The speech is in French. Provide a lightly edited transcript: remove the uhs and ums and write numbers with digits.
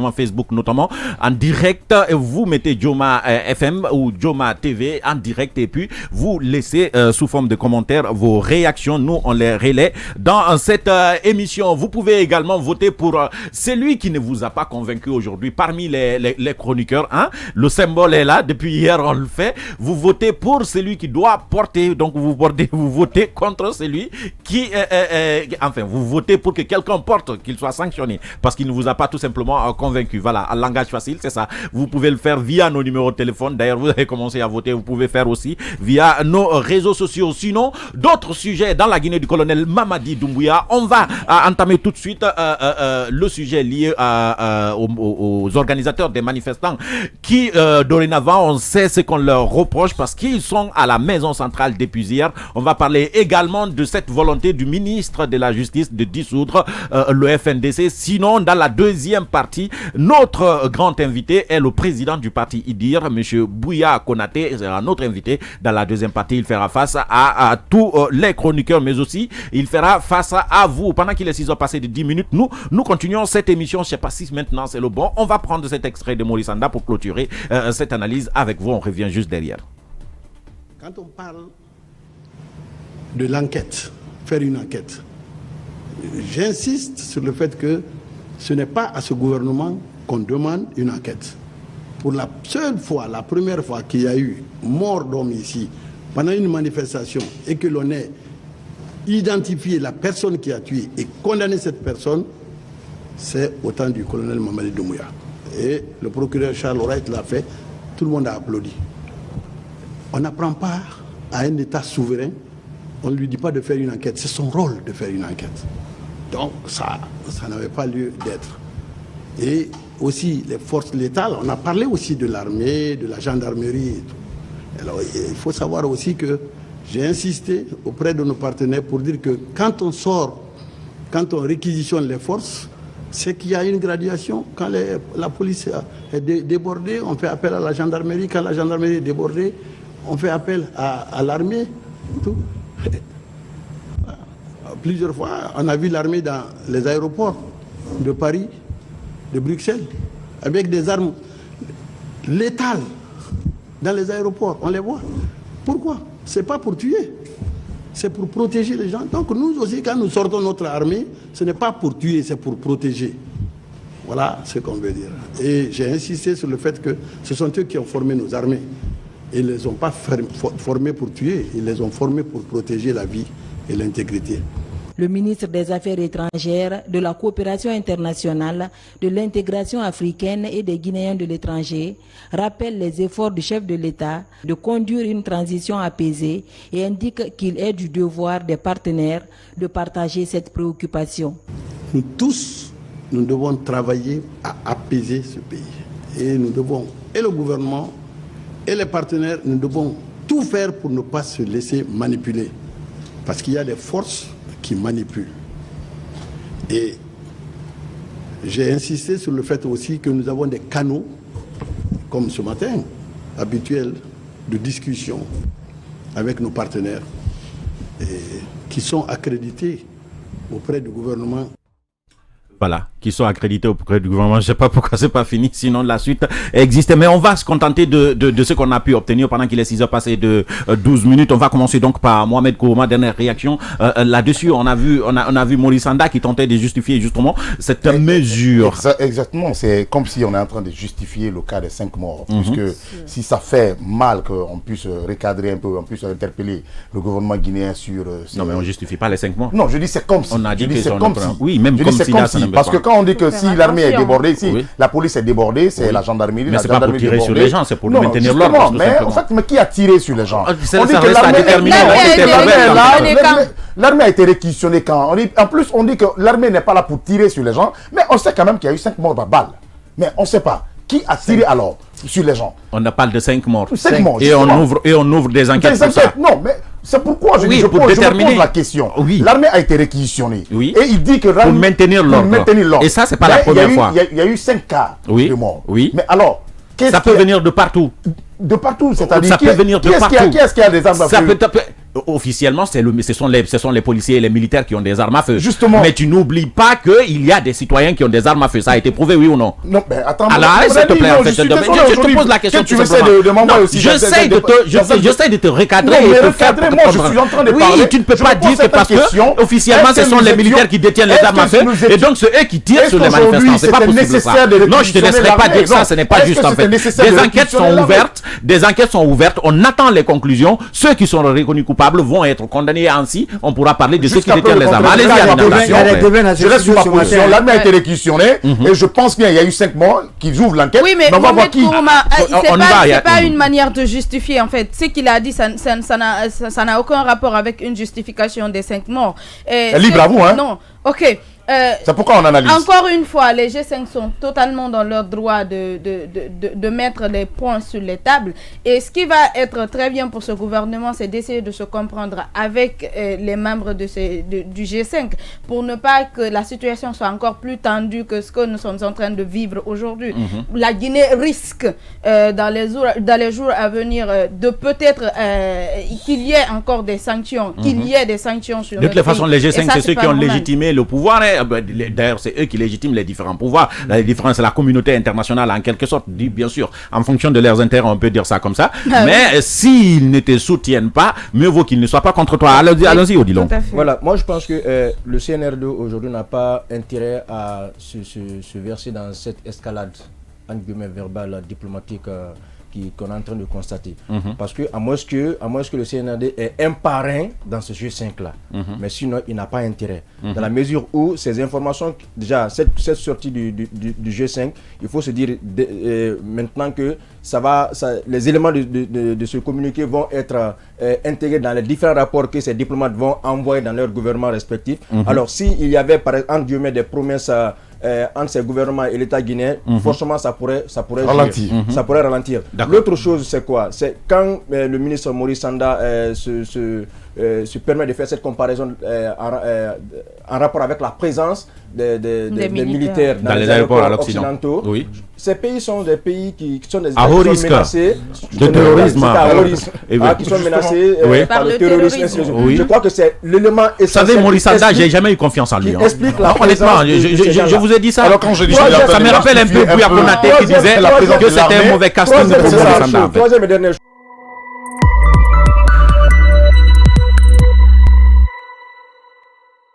également Facebook notamment, en direct. Vous mettez Joma FM ou Joma TV en direct et puis vous laissez sous forme de commentaires vos réactions. Nous, on les relaie dans cette émission. Vous pouvez également voter pour celui qui ne vous a pas convaincu aujourd'hui parmi les chroniqueurs. Hein? Le symbole est là. Depuis hier, on le fait. Vous votez pour celui qui doit porter. Donc, vous votez contre celui qui... enfin, vous votez pour que quelqu'un porte, qu'il soit sanctionné parce qu'il ne vous a pas tout simplement convaincu. Voilà, en langage facile, c'est ça. Vous pouvez le faire via nos numéros de téléphone. D'ailleurs, vous avez commencé à voter. Vous pouvez faire aussi via nos réseaux sociaux. Sinon, d'autres sujets dans la Guinée du colonel Mamadi Doumbouya. On va entamer tout de suite le sujet lié aux organisateurs des manifestants qui, dorénavant, on sait ce qu'on leur reproche parce qu'ils sont à la maison centrale depuis hier. On va parler également de cette volonté du ministre de la Justice de dissoudre le FNDC. Sinon, dans la deuxième partie, notre grand invité est le président du parti IDIR, M. Bouya Konaté. C'est un autre invité. Dans la deuxième partie, il fera face à tous les chroniqueurs, mais aussi il fera face à vous. Pendant qu'il est 6 heures passées de 10 minutes, nous continuons cette émission. Je ne sais pas si maintenant c'est le bon. On va prendre cet extrait de Maurice Sanda pour clôturer cette analyse avec vous. On revient juste derrière. Quand on parle de l'enquête, faire une enquête, j'insiste sur le fait que ce n'est pas à ce gouvernement qu'on demande une enquête. Pour la seule fois, la première fois qu'il y a eu mort d'homme ici, pendant une manifestation, et que l'on ait identifié la personne qui a tué et condamné cette personne, c'est au temps du colonel Mamadi Doumbouya. Et le procureur Charles Wright l'a fait, tout le monde a applaudi. On n'apprend pas à un État souverain, on ne lui dit pas de faire une enquête, c'est son rôle de faire une enquête. Donc ça n'avait pas lieu d'être. Et aussi les forces létales, on a parlé aussi de l'armée, de la gendarmerie et tout. Alors il faut savoir aussi que j'ai insisté auprès de nos partenaires pour dire que quand on réquisitionne les forces, c'est qu'il y a une graduation. Quand la police est débordée, on fait appel à la gendarmerie. Quand la gendarmerie est débordée, on fait appel à l'armée. Tout. Plusieurs fois, on a vu l'armée dans les aéroports de Paris, de Bruxelles, avec des armes létales dans les aéroports. On les voit. Pourquoi? C'est pas pour tuer, c'est pour protéger les gens. Donc nous aussi, quand nous sortons notre armée, ce n'est pas pour tuer, c'est pour protéger. Voilà ce qu'on veut dire. Et j'ai insisté sur le fait que ce sont eux qui ont formé nos armées. Ils ne les ont pas formés pour tuer, ils les ont formés pour protéger la vie et l'intégrité. Le ministre des Affaires étrangères, de la coopération internationale, de l'intégration africaine et des Guinéens de l'étranger rappelle les efforts du chef de l'État de conduire une transition apaisée et indique qu'il est du devoir des partenaires de partager cette préoccupation. Nous tous, nous devons travailler à apaiser ce pays. Et nous devons, et le gouvernement, et les partenaires, nous devons tout faire pour ne pas se laisser manipuler. Parce qu'il y a des forces qui manipulent. Et j'ai insisté sur le fait aussi que nous avons des canaux, comme ce matin, habituels de discussion avec nos partenaires, qui sont accrédités auprès du gouvernement. Voilà, qui sont accrédités auprès du gouvernement. Je ne sais pas pourquoi c'est pas fini, sinon la suite existe. Mais on va se contenter de ce qu'on a pu obtenir pendant qu'il est 6 heures passées de 12 minutes. On va commencer donc par Mohamed Kourouma, dernière réaction là-dessus. On a vu Maurice Sanda qui tentait de justifier justement cette mesure. Exactement, c'est comme si on est en train de justifier le cas des 5 morts. Puisque si ça fait mal qu'on puisse recadrer un peu, on puisse interpeller le gouvernement guinéen sur... non, mais on ne justifie pas les 5 morts. Non, je dis c'est comme si. On a dit que c'est comme si. Oui, même comme si là, ça ne parce que quand on dit que si l'armée est débordée, si la police est débordée, c'est la gendarmerie. Mais c'est pas pour tirer sur les gens, c'est pour maintenir l'ordre. Mais en fait, qui a tiré sur les gens? On dit que l'armée a été réquisitionnée quand? En plus, on dit que l'armée n'est pas là pour tirer sur les gens, mais on sait quand même qu'il y a eu 5 morts par balle. Mais on ne sait pas. Qui a tiré alors sur les gens? On parle de 5 morts. 5 morts. Et on ouvre des enquêtes pour ça. Non, mais c'est pourquoi je pose la question. Oui. L'armée a été réquisitionnée. Oui. Et il dit que pour maintenir l'ordre. Et ça, c'est pas la première fois. Il y a eu 5 cas de morts. Oui. Mais alors, ça peut venir de partout. De partout, c'est-à-dire ça peut venir de partout. Qui est-ce qui a des armes à feu? officiellement, ce sont les policiers et les militaires qui ont des armes à feu. Justement. Mais tu n'oublies pas qu'il y a des citoyens qui ont des armes à feu. Ça a été prouvé, oui ou non? Non, mais attends. Alors, s'il te plaît, en fait, je te pose la question. Tu essaies de m'envoyer aussi. J'essaie de te recadrer et de faire. Moi, je suis en train de parler. Oui, tu ne peux pas dire que parce que officiellement, ce sont les militaires qui détiennent les armes à feu et donc c'est eux qui tirent sur les manifestants. C'est pas possible ça. Non, je te laisserai pas dire ça. Ce n'est pas juste en fait. Des enquêtes sont ouvertes. On attend les conclusions. Ceux qui sont reconnus coupables vont être condamnés ainsi. On pourra parler de ceux qui détiennent les armes. Allez-y, je reste sur ma position. L'armée a été réquisitionnée et je pense bien qu'il y a eu 5 morts qui ouvrent l'enquête. Oui, mais on va voir qui. C'est pas une manière de justifier en fait. Ce qu'il a dit, ça n'a aucun rapport avec une justification des 5 morts. Libre à vous, hein? Non, ok. C'est pourquoi on analyse. Encore une fois, les G5 sont totalement dans leur droit de mettre les points sur les tables. Et ce qui va être très bien pour ce gouvernement, c'est d'essayer de se comprendre avec les membres du G5 pour ne pas que la situation soit encore plus tendue que ce que nous sommes en train de vivre aujourd'hui. La Guinée risque dans les jours à venir de peut-être qu'il y ait encore des sanctions, qu'il y ait des sanctions sur de toutes les façons, les G5, c'est ceux qui ont normal. légitimé le pouvoir. D'ailleurs, c'est eux qui légitiment les différents pouvoirs. La différence, c'est la communauté internationale, en quelque sorte, dit bien sûr, en fonction de leurs intérêts, on peut dire ça comme ça. Mais s'ils ne te soutiennent pas, mieux vaut qu'ils ne soient pas contre toi. Allons-y, Odilon. Voilà, moi je pense que le CNRD aujourd'hui n'a pas intérêt à se verser dans cette escalade, entre guillemets, verbale, diplomatique qu'on est en train de constater. Parce que à moins que le CNRD est un parrain dans ce G5-là. Mais sinon, il n'a pas intérêt. Dans la mesure où ces informations, déjà, cette sortie du G5, il faut se dire maintenant que les éléments de ce communiqué vont être intégrés dans les différents rapports que ces diplomates vont envoyer dans leurs gouvernements respectifs. Alors, s'il y avait, par exemple, des promesses entre ces gouvernements et l'État guinéen, forcément ça pourrait ralentir. Ça pourrait ralentir. L'autre chose, c'est quoi? C'est quand le ministre Maurice Sanda se permet de faire cette comparaison en rapport avec la présence des militaires dans les aéroports occidentaux. Oui. Ces pays sont des pays qui sont des à haut risque de terrorisme, qui sont menacés par le terrorisme. Oui. Je crois que c'est l'élément essentiel. Vous savez, Maurice Sanda, j'ai jamais eu confiance en lui. Explique la honnêtement, je vous ai dit ça. Alors quand je dis ça me rappelle un peu Bouya Konaté qui disait que c'était un mauvais casting pour Maurice Sanda. Troisième et dernière chose.